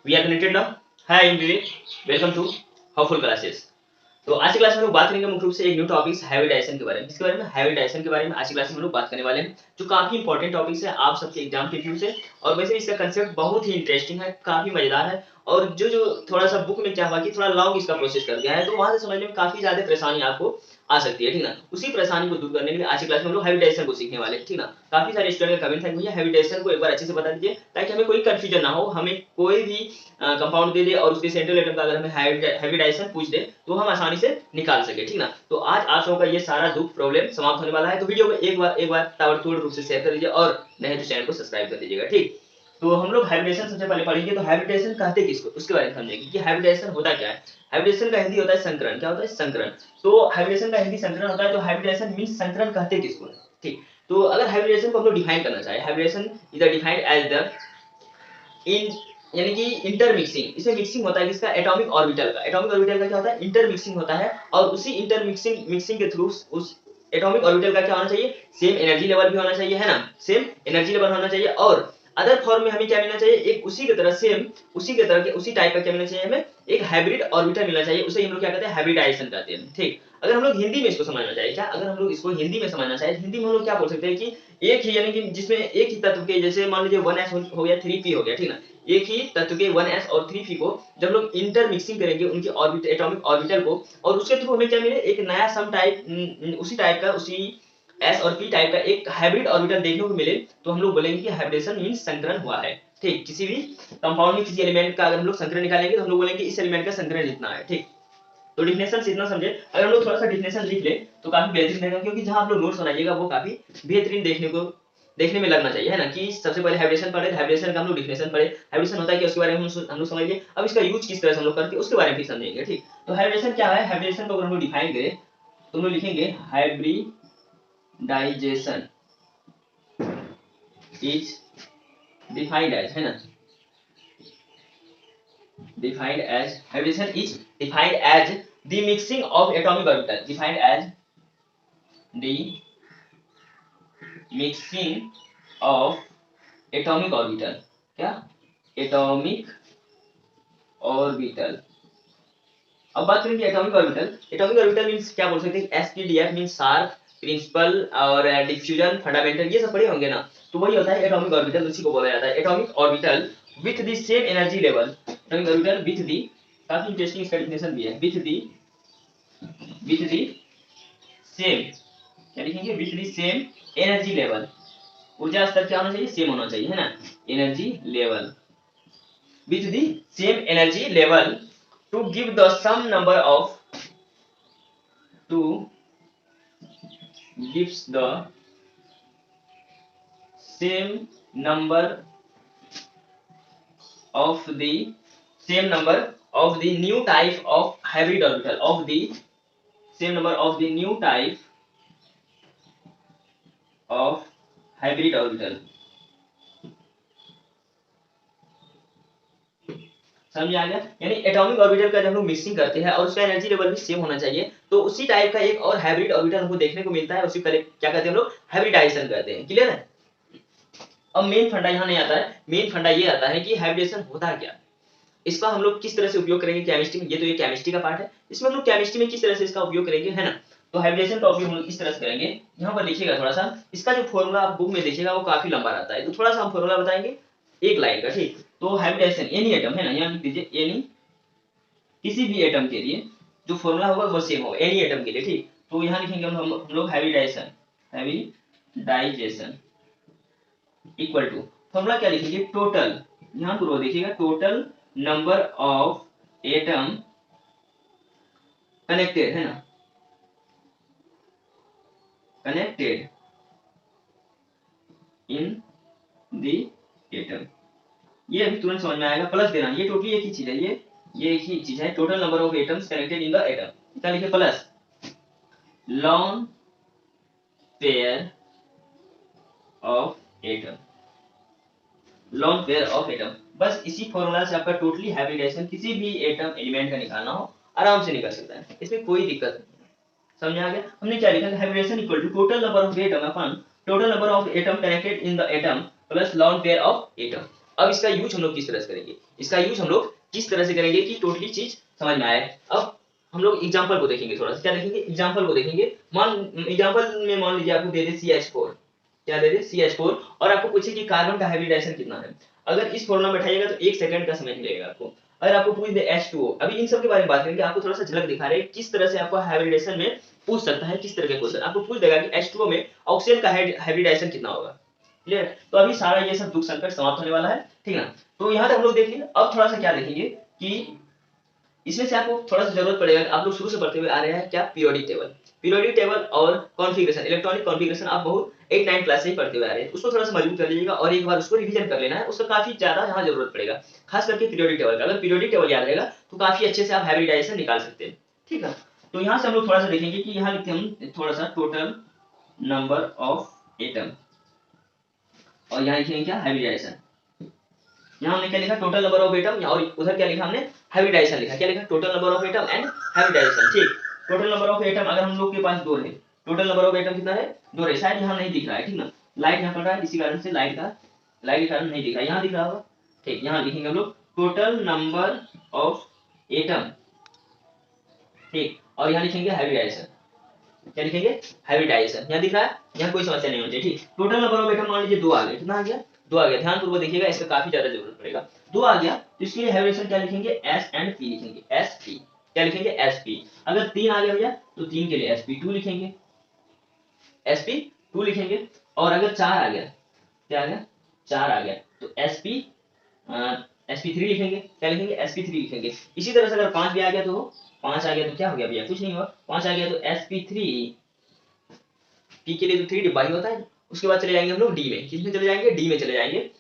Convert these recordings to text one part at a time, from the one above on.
We are connected now. Hi, I'm Vivek. Welcome to Hopeful Classes. तो आज की class में लोग बात करेंगे मुख्य रूप से एक न्यू टॉपिक हैवी डाइजेशन के बारे में। इसके बारे में हैवी डाइजेशन के बारे में आज की क्लास में लोग बात करने वाले हैं, जो काफी इंपॉर्टेंट टॉपिक है आप सबके एग्जाम के व्यू से। और वैसे इसका कंसेप्ट बहुत ही इंटरेस्टिंग है, काफी मजेदार है। और जो जो थोड़ा सा बुक में क्या हुआ कि थोड़ा लॉन्ग इसका प्रोसेस कर दिया है, तो वहां से समझने में काफी ज्यादा परेशानी आपको आ सकती है, ठीक ना। उसी परेशानी को दूर करने के लिए आज की क्लास में हम लोग हैवी डाइजेशन को सीखने वाले हैं, ठीक ना। काफी सारे स्टूडेंट का कमेंट था भैया हैवी डाइजेशन को एक बार अच्छे से बता दीजिए, ताकि हमें कोई कंफ्यूजन ना हो। हमें कोई भी कंपाउंड दे दे और उसके सेंट्रल एटम का अगर हमें हैवी डाइजेशन पूछ दे तो हम आसानी से निकाल सके, ठीक ना। तो आज आप सबका ये सारा दुख प्रॉब्लम समाप्त होने वाला है। तो वीडियो को एक बार ताबड़तोड़ रूप से शेयर कर दीजिए और नहीं तो चैनल को सब्सक्राइब कर दीजिएगा, ठीक। तो हम लोग हाइब्रिडेशन सबसे पहले पढ़ेंगे। तो हाइब्रिडेशन कहते किसको, उसके बारे में समझेंगे कि हाइब्रिडेशन होता क्या है। हाइब्रिडेशन का हिंदी होता है संकरण। क्या होता है? संकरण। तो हाइब्रिडेशन का हिंदी संकरण होता है। तो हाइब्रिडेशन मींस संकरण कहते किसको है, ठीक। तो अगर हाइब्रिडेशन को हम लोग डिफाइन करना चाहे, hybridization is defined as the in यानी कि इंटरमिक्सिंग। इसमें मिक्सिंग होता है किसका? एटॉमिक ऑर्बिटल का। एटॉमिक ऑर्बिटल का क्या होता है? इंटरमिक्सिंग होता है। और उसी इंटरमिक्सिंग के थ्रू उस एटॉमिक ऑर्बिटल का क्या होना चाहिए? सेम एनर्जी लेवल भी होना चाहिए, है ना। सेम एनर्जी लेवल होना चाहिए। और अदर फॉर्म में हमें क्या मिलना चाहिए? एक उसी की तरह सेम उसी के तरह के उसी टाइप का क्या मिलना चाहिए? हमें एक हाइब्रिड ऑर्बिटल मिलना चाहिए। उसे हम लोग क्या कहते हैं? हाइब्रिडाइजेशन कहते हैं, ठीक। अगर हम लोग हिंदी में इसको समझना चाहे, क्या अगर हम लोग इसको हिंदी में समझना चाहे, हिंदी में हम लोग क्या बोल सकते हैं कि एक ही यानी कि जिसमें एक ही तत्व के, जैसे मान लीजिए 1s हो गया 3p हो गया, ठीक ना। एक ही तत्व के 1s और 3p को जब लोग इंटरमिक्सिंग करेंगे उनकी ऑर्बिट एटॉमिक ऑर्बिटल को, और उसके थ्रू हमें क्या मिले? एक नया सम टाइप उसी टाइप का उसी s और p टाइप का एक हाइब्रिड ऑर्बिटल देखने को मिले, तो हम लोग बोलेंगे कि हाइब्रिडेशन मींस संकरण हुआ है, ठीक। किसी भी कंपाउंड में किसी एलिमेंट का अगर हम लोग संकरण निकालेंगे तो हम लोग बोलेंगे इस एलिमेंट का संकरण इतना है, ठीक। तो डिफिनेशन इतना समझे। अगर हम लोग थोड़ा सा डिफिनेशन लिख ले तो काफी बेहतरीन रहेगा, क्योंकि जहां आप लोग नोट्स बनाइएगा वो काफी बेहतरीन देखने में लगना चाहिए, है ना। कि सबसे पहले हाइब्रिडेशन पढ़े, हाइब्रिडेशन का हम लोग डिफिनेशन पढ़े, हाइब्रिडेशन होता है कि उसके बारे में हम लोग समझिए। अब इसका यूज किस तरह से हम लोग करते हैं उसके बारे में भी समझेंगे, ठीक। तो हाइब्रिडेशन क्या है? हाइब्रिडेशन को अगर हम लोग डिफाइन करें तो हम लोग लिखेंगे हाइब्रिडाइजेशन इज डिफाइंड एज, है ना, defined as hybridization is defined as the mixing of atomic orbital, defined as the mixing of atomic orbital। क्या? atomic orbital। अब बात करेंगे atomic orbital. Atomic orbital means क्या बोल सकते हैं? एसपीडीएफ मींस शार्प, प्रिंसिपल और डिफ्यूजन, फंडामेंटल, ये सब पढ़े होंगे ना। तो वही होता है एटॉमिक ऑर्बिटल, उसी को बोला जाता है atomic orbital with the same energy level. Atomic orbital with the, काफी इंटरेस्टिंग इसका डेफिनेशन भी है, विथ द सेम, क्या लिखेंगे? With the same energy level. ऊर्जा स्तर क्या होना चाहिए? सेम होना चाहिए, है ना। Energy level with the same energy level to give the sum number of to gives the same number of the new type of hybrid orbital, of the same number of the new type of hybrid orbital। समझ आ गया? यानी atomic orbital का जब हम लोग mixing करते हैं और उसका एनर्जी लेवल भी सेम होना चाहिए, तो उसी टाइप का एक और हाइब्रिड ऑर्बिटल हमको देखने को मिलता है। उसी क्या कहते हैं हम लोग? हाइब्रिडाइजेशन कहते हैं। क्लियर है? अब मेन फंडा यहाँ नहीं आता है, मेन फंडा ये आता है कि हाइब्रिडेशन होता क्या, इसका हम लोग किस तरह से उपयोग करेंगे केमिस्ट्री में। ये तो ये केमिस्ट्री का पार्ट है, इसमें हम लोग केमिस्ट्री में किस तरह से इसका उपयोग करेंगे, है ना। तो हाइब्रिडेशन का उपयोग हम लोग इस तरह से करेंगे। यहाँ पर लिखिएगा थोड़ा सा, इसका जो फॉर्मूला आप बुक में देखिएगा वो काफी लंबा रहता है, तो थोड़ा सा हम फॉर्मूला बताएंगे एक लाइन का, ठीक। तो हाइब्रिडेशन एनी एटम, है ना, यहाँ लिख दीजिए एनी, किसी भी एटम के लिए जो फॉर्मूला होगा वो सेम होगा एनी एटम के लिए, ठीक। तो यहाँ लिखेंगे हम लोग हाइब्रिडाइजेशन इक्वल टू, फॉर्मूला क्या लिखेंगे? टोटल, यहाँ पूर्व देखिएगा, total number of atom connected, है ना, कनेक्टेड इन द एटम। ये अभी तुरंत समझ में आएगा, प्लस देना, ये टोटली एक ही चीज है, ये एक ही चीज है, total number of atoms connected in the atom. क्या लिखे? Plus lone pair of atom, lawn pair of atom. बस इसी फॉर्मूला से आपका टोटली हाइब्रिडेशन किसी भी एटम एलिमेंट का निकालना हो आराम से निकल सकता है, इसमें कोई दिक्कत नहीं। समझ आ गया? हमने क्या लिखा? Hybridization equal to total number of atom upon total number of atom connected in the atom plus lone pair of atom. अब इसका यूज हम लोग किस तरह से करेंगे, इसका यूज हम लोग किस तरह से करेंगे कि टोटली चीज समझ में आए। अब हम लोग एग्जांपल को देखेंगे, थोड़ा सा क्या देखेंगे, एग्जांपल को देखेंगे। एग्जांपल में मान लीजिए आपको दे दे CH4, क्या दे दे CH4, और आपको पूछे कि कार्बन का हाइब्रिडाइजेशन कितना है। अगर इस फॉर्मूला में बैठाइएगा तो 1 सेकंड का समय लगेगा आपको। अगर आपको पूछ दे H2O, अभी इन सब के बारे में बात करेंगे, आपको थोड़ा सा झलक दिखा रहे हैं किस तरह से आपको हाइब्रिडाइजेशन में पूछ सकता है, किस तरह के क्वेश्चन आपको पूछ देगा कि H2O में ऑक्सीजन का हाइब्रिडाइजेशन कितना होगा। क्लियर, तो अभी सारा ये सब दुख संकट समाप्त होने वाला है, ठीक है ना। तो यहाँ तक हम लोग देख लिए। अब थोड़ा सा क्या देखेंगे कि इसमें से आपको थोड़ा सा जरूरत पड़ेगा, आप लोग शुरू से पढ़ते हुए आ रहे हैं क्या, पीरियोडिक टेबल। पीरियोडिक टेबल और कॉन्फ़िगरेशन, इलेक्ट्रॉनिक कॉन्फ़िगरेशन आप बहुत 8-9 क्लास से ही पढ़ते हुए आ रहे हैं, उसको थोड़ा सा मजबूत कर लीजिएगा और एक बार उसको रिवीजन कर लेना है, उसका काफी ज्यादा यहाँ जरूरत पड़ेगा, खास करके पीरियोडिक टेबल का। अगर पीरियोडिक टेबल याद रहेगा तो काफी अच्छे से आप हाइब्रिडाइजेशन निकाल सकते हैं, ठीक है। तो यहाँ से हम लोग थोड़ा सा देखेंगे कि यहाँ लिखते हम थोड़ा सा टोटल नंबर ऑफ एटम, और यहाँ लिखेंगे क्या, हाइब्रिडाइजेशन। यहाँ हमने क्या लिखा, टोटल नंबर ऑफ एटम, और उधर क्या लिखा हमने, हाइब्रिडाइजेशन लिखा। क्या लिखा, total number of atom and hybridization, ठीक। टोटल नंबर ऑफ एटम अगर हम लोग के पास 2 है, टोटल नंबर ऑफ एटम कितना है, 2 है। शायद यहाँ नहीं दिख रहा है, ठीक ना, लाइट यहाँ पड़ रहा है, इसी कारण से लाइट के कारण नहीं दिख रहा है, यहाँ दिख रहा होगा, ठीक। यहाँ लिखेंगे हम लोग टोटल नंबर ऑफ एटम, ठीक, और यहाँ लिखेंगे हाइब्रिडाइजेशन। क्या लिखेंगे, हाइब्रिडाइजेशन। यहाँ दिख रहा है, यहाँ कोई समस्या नहीं होनी चाहिए, ठीक। टोटल नंबर ऑफ एटम मान लीजिए 2 आ गया, कितना आ गया, 2 आ गया। ध्यान पूर्वक देखिएगा, इसका काफी ज्यादा जरूरत पड़ेगा। 2 आ गया तो इसके लिए हाइब्रिडेशन क्या लिखेंगे, S एंड P लिखेंगे, SP। क्या लिखेंगे, SP। अगर 3 आ गया भैया तो 3 के लिए SP2 लिखेंगे, SP2 लिखेंगे। और अगर 4 आ गया, क्या आ गया, 4 आ गया तो SP3 लिखेंगे। क्या लिखेंगे, SP3 लिखेंगे। इसी तरह से अगर 5 भी आ गया तो 5 आ गया तो क्या हो गया भैया, कुछ नहीं हुआ, 5 आ गया तो SP3, P के लिए तो 3 डिब्बा ही होता है। उसके बाद चले जाएंगे हम लोग D में, किस में चले जाएंगे, D में चले जाएंगे,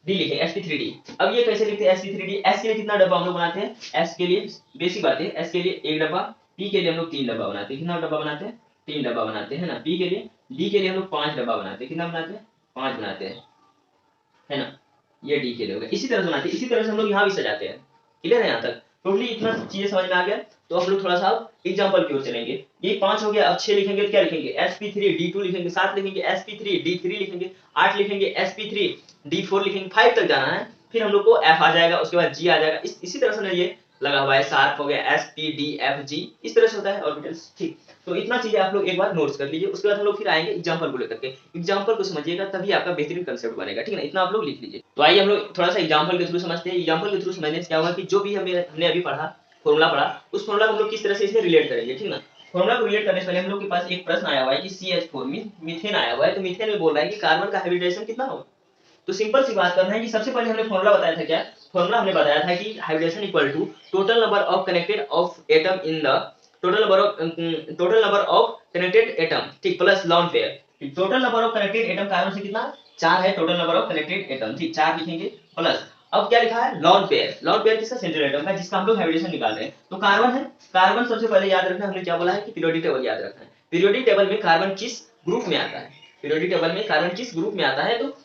D लिखेंगे, SP3D। अब ये कैसे लिखते हैं, SP3D। S के लिए कितना डब्बा हम लोग बनाते हैं, S के लिए बेसिक बात है, S के लिए 1 डब्बा, P के लिए हम लोग 3 डब्बा बनाते हैं। कितना डब्बा बनाते हैं, 3 डब्बा बनाते हैं ना, P के लिए। D के लिए हम लोग 5 डब्बा बनाते हैं, कितना बनाते हैं, 5 बनाते हैं, है ना। ये D के लिए हो गया, इसी तरह से बनाते हैं। इसी तरह से हम लोग यहाँ भी सजाते हैं। क्लियर है यहाँ तक, टोटली इतना चीजें समझ में आ गया। तो हम लोग थोड़ा सा एग्जांपल की ओर चलेंगे। ये 5 हो गया, अब 6 लिखेंगे तो क्या लिखेंगे, SP3D2 लिखेंगे, 7 लिखेंगे SP3D3 लिखेंगे, 8 लिखेंगे SP3D4 लिखेंगे, 5 तक जाना है। फिर हम लोग को F आ जाएगा, उसके बाद G आ जाएगा। इसी तरह से ना ये लगा हुआ है, शार्प हो गया, SPDFG, इस तरह से होता है ऑर्बिटल्स, ठीक। तो इतना चीजें आप लोग एक बार नोट्स कर लीजिए। उसके बाद हम लोग फिर आएंगे एग्जांपल को लेकर के। एग्जांपल को समझिएगा तभी आपका बेहतरीन कंसेप्ट बनेगा, ठीक है ना। इतना आप लोग लिख लीजिए। तो आइए हम लोग थोड़ा सा एग्जांपल के थ्रू समझते हैं। एग्जांपल के थ्रू समझने से क्या होगा कि जो भी हमने अभी पढ़ा, फॉर्मूला पढ़ा, उस फॉर्मूला को हम लोग किस तरह से इसमें रिलेट करेंगे, ठीक ना। फॉर्मूला को रिलेट करने से पहले हम लोग के पास एक प्रश्न आया हुआ है कि CH4 मीथेन आया हुआ है, तो मीथेन में बोल रहा है कि कार्बन का हाइब्रिडाइजेशन कितना होगा। तो सिंपल सी बात करना है कि सबसे पहले हमने फॉर्मूला बताया था, क्या फॉर्मूला हमने बताया था कि hybridisation equal to total number of connected of atom in the total number of connected atom, ठीक, plus lone pair. Total number of connected atom carbon से कितना, 4 है total number of connected atom, ठीक, 4 लिखेंगे, प्लस अब क्या लिखा है, लॉन पेयर। लॉन पेयर किसका, सेंट्रल एटम का, जिसका हम लोग हाइब्रिडेशन निकाल रहे हैं। तो कार्बन है, कार्बन सबसे पहले याद रखना, हमने क्या बोला है कि पीरियोडिक टेबल याद रखना है। पीरियोडिक टेबल में कार्बन किस ग्रुप में आता है, पीरियोडिक टेबल में कार्बन किस ग्रुप में आता है। तो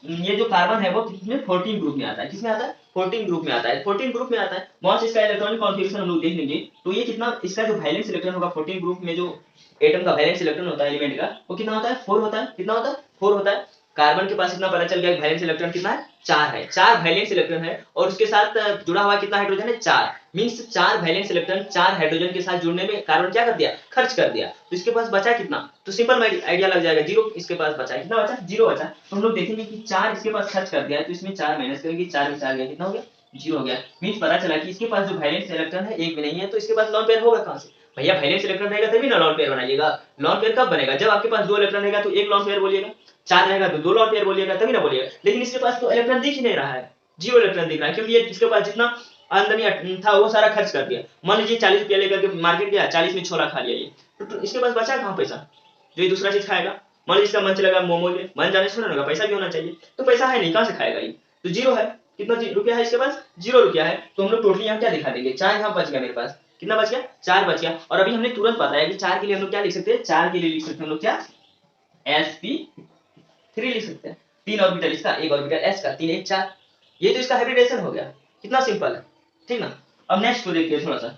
ये जो कार्बन है वो किसमें, 14 ग्रुप में आता है। किसमें आता है, 14 ग्रुप में आता है, 14 ग्रुप में आता है। वहां से इसका इलेक्ट्रॉनिक कॉन्फ़िगरेशन हम लोग देख लेंगे। तो ये कितना, इसका जो वैलेंस इलेक्ट्रॉन होगा 14 ग्रुप में, जो एटम का वैलेंस इलेक्ट्रॉन होता है एलिमेंट का, वो कितना होता है, 4 होता है। कितना होता है, 4 होता है। कार्बन के पास इतना पता चल गया, वैलेंस इलेक्ट्रॉन कितना है, 4 है। 4 वैलेंस इलेक्ट्रॉन है और उसके साथ जुड़ा हुआ कितना हाइड्रोजन है, 4। मींस 4 वैलेंस इलेक्ट्रॉन 4 हाइड्रोजन के साथ जुड़ने में कार्बन क्या कर दिया, खर्च कर दिया। तो इसके पास बचा कितना, तो सिंपल आइडिया लग जाएगा, 0 इसके पास बचा, कितना बचा, 0 बचा। तो हम लोग देखेंगे कि 4 इसके पास खर्च कर दिया है, तो इसमें 4 माइनस करेंगे, 4 में 4 गया, कितना हो गया, 0 हो गया। मींस पता चला कि इसके पास जो वैलेंस इलेक्ट्रॉन है एक भी नहीं है, तो इसके पास लॉन पेयर होगा कहां से भैया, वैलेंस इलेक्ट्रॉन रहेगा तभी ना लॉन पेयर बनाइएगा। लॉन पेयर कब बनेगा, जब आपके पास 2 इलेक्ट्रॉन रहेगा तो एक लॉन पेयर बोलिएगा, 4 रहेगा तो 2 लॉन पेयर बोलिएगा, तभी ना बोलिएगा। लेकिन इसके पास तो इलेक्ट्रॉन दिख ही नहीं रहा है, 0 इलेक्ट्रॉन दिख रहा है, क्योंकि ये इसके पास जितना आमदनी था वो सारा खर्च कर दिया। मान लीजिए 40 रुपया लेकर के मार्केट गया, 40 में छोला खा लिया ये, तो इसके पास बचा कहां पैसा, जो ये दूसरा चीज खाएगा। मान लीजिए इसका मन चलेगा मोमोज में, मन जाने से होगा, पैसा भी होना चाहिए, तो पैसा है नहीं, कहां से खाएगा ये, तो 0 है। कितना रुपया है इसके पास, 0 रुपया है। तो हम लोग टोटली यहाँ क्या दिखा देंगे, 4 यहाँ बच गया मेरे पास, कितना बच गया, 4 बच गया। और अभी हमने तुरंत बताया कि 4 के लिए हम लोग क्या लिख सकते हैं, 4 के लिए लिख सकते हैं हम लोग क्या, sp3 लिख सकते हैं। 3 ऑर्बिटल इसका, 1 ऑर्बिटल s का, 3 1 4, ये तो इसका हाइब्रिडेशन हो गया। कितना सिंपल है, ठीक ना। अब नेक्स्ट को देखते हैं थोड़ा सा,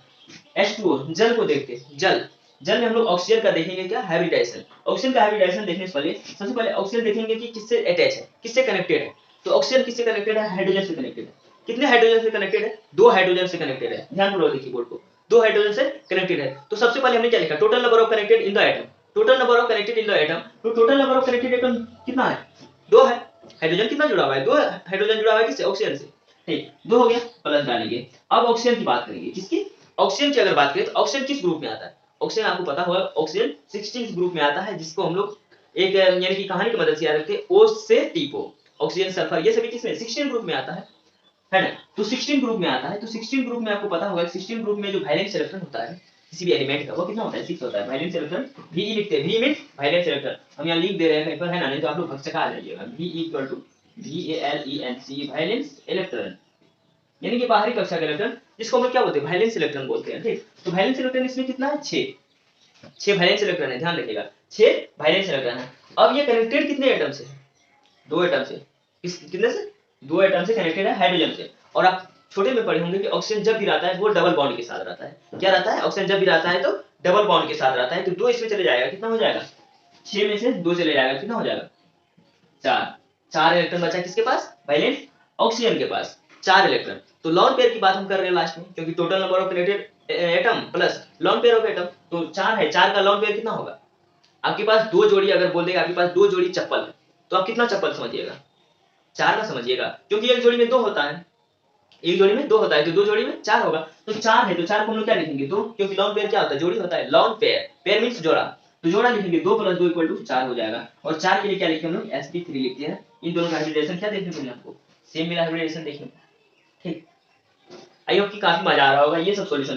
H2O, जल को देखते हैं। जल में हम लोग ऑक्सीजन का देखेंगे क्या, हाइब्रिडाइजेशन। ऑक्सीजन का हाइब्रिडाइजेशन देखने से पहले सबसे पहले ऑक्सीजन देखेंगे कि किससे अटैच है, किससे कनेक्टेड है। तो ऑक्सीजन किससे कनेक्टेड है? हाइड्रोजन से कनेक्टेड है। कितने हाइड्रोजन से कनेक्टेड है? 2 हाइड्रोजन से कनेक्टेड है। ध्यान पूर्वक देखिए बोर्ड को, 2 हाइड्रोजन से कनेक्टेड है। तो सबसे पहले हमने क्या लिखा? Total number of connected in the atom, total number of connected in the atom. तो total number of connected atom कितना है? 2 है। हाइड्रोजन कितना जुड़ा हुआ है? 2 हाइड्रोजन जुड़ा हुआ है किससे? ऑक्सीजन से। ठीक, 2 हो गया, प्लस डालेंगे। अब ऑक्सीजन की बात करेंगे। किसकी? ऑक्सीजन की अगर बात करें तो ऑक्सीजन किस ग्रुप में आता है? ऑक्सीजन आपको पता होगा, ऑक्सीजन 16 ग्रुप में आता है, जिसको हम लोग एक यानी कि कहानी की मदद से याद रखते हैं, O से T को। ऑक्सीजन, सल्फर, ये सभी किसमें? 16 ग्रुप में आता है ना? तो 16 ग्रुप में आता है। तो 16 ग्रुप में आपको पता होगा 16 ग्रुप में जो वैलेंस इलेक्ट्रॉन होता है किसी भी एलिमेंट का, वो कितना होता है? 6 होता है। वैलेंस इलेक्ट्रॉन Ve लिखते हैं। Ve means valence electron. हम यहां लिख दे रहे हैं कहीं पर, है ना, नहीं तो आप लोग भक्चका आ जाइएगा। Ve equal to VALENC, valence electron, यानी कि बाहरी कक्षा का इलेक्ट्रॉन, जिसको हम लोग क्या बोलते हैं? वैलेंस इलेक्ट्रॉन बोलते हैं। ठीक, तो वैलेंस इलेक्ट्रॉन इसमें कितना है? 6 वैलेंस इलेक्ट्रॉन है, ध्यान रखिएगा, 6 वैलेंस इलेक्ट्रॉन है। अब ये कनेक्टेड कितने एटम से? 2 एटम से। कितने से? 2 एटम से कनेक्टेड है, हाइड्रोजन से। और आप छोटे में पढ़े होंगे कि ऑक्सीजन जब भी रहता है वो डबल बॉन्ड के साथ रहता है। क्या रहता है? ऑक्सीजन जब भी रहता है तो डबल बॉन्ड के साथ रहता है। तो 2 इसमें चले जाएगा, कितना हो जाएगा? 6 में से 2 चले जाएगा, कितना हो जाएगा? 4। 4 इलेक्ट्रॉन बचा किसके पास? वैलेंस ऑक्सीजन के पास 4 इलेक्ट्रॉन। तो लॉन पेयर की बात हम कर रहे हैं लास्ट में, क्योंकि total number of connected atom plus lone pair of atom, तो 4 है। 4 का लॉन पेयर कितना होगा? आपके पास 2 जोड़ी, अगर बोल देगा आपके पास 2 जोड़ी चप्पल है, तो आप कितना चप्पल समझिएगा? 4 ना समझिएगा, क्योंकि एक जोड़ी में 2 होता है, एक जोड़ी में 2 होता है, तो 2 जोड़ी में 4 होगा। तो 4 है, तो 4 को हम लोग क्या लिखेंगे? 2, क्योंकि लॉन पेयर क्या होता है? जोड़ी होता है। लॉन पेयर, पेयर मींस जोड़ा, तो जोड़ा लिखेंगे। 2 + 2 = 4 हो जाएगा। और 4 के लिए क्या लिखते हैं हम लोग? sp3 लिखते हैं। इन दोनों का हाइब्रिडेशन क्या देखने को मिला आपको? सेम मिला हाइब्रिडेशन देखने को। ठीक, आई होप कि काफी मजा आ रहा होगा ये सब सॉल्यूशन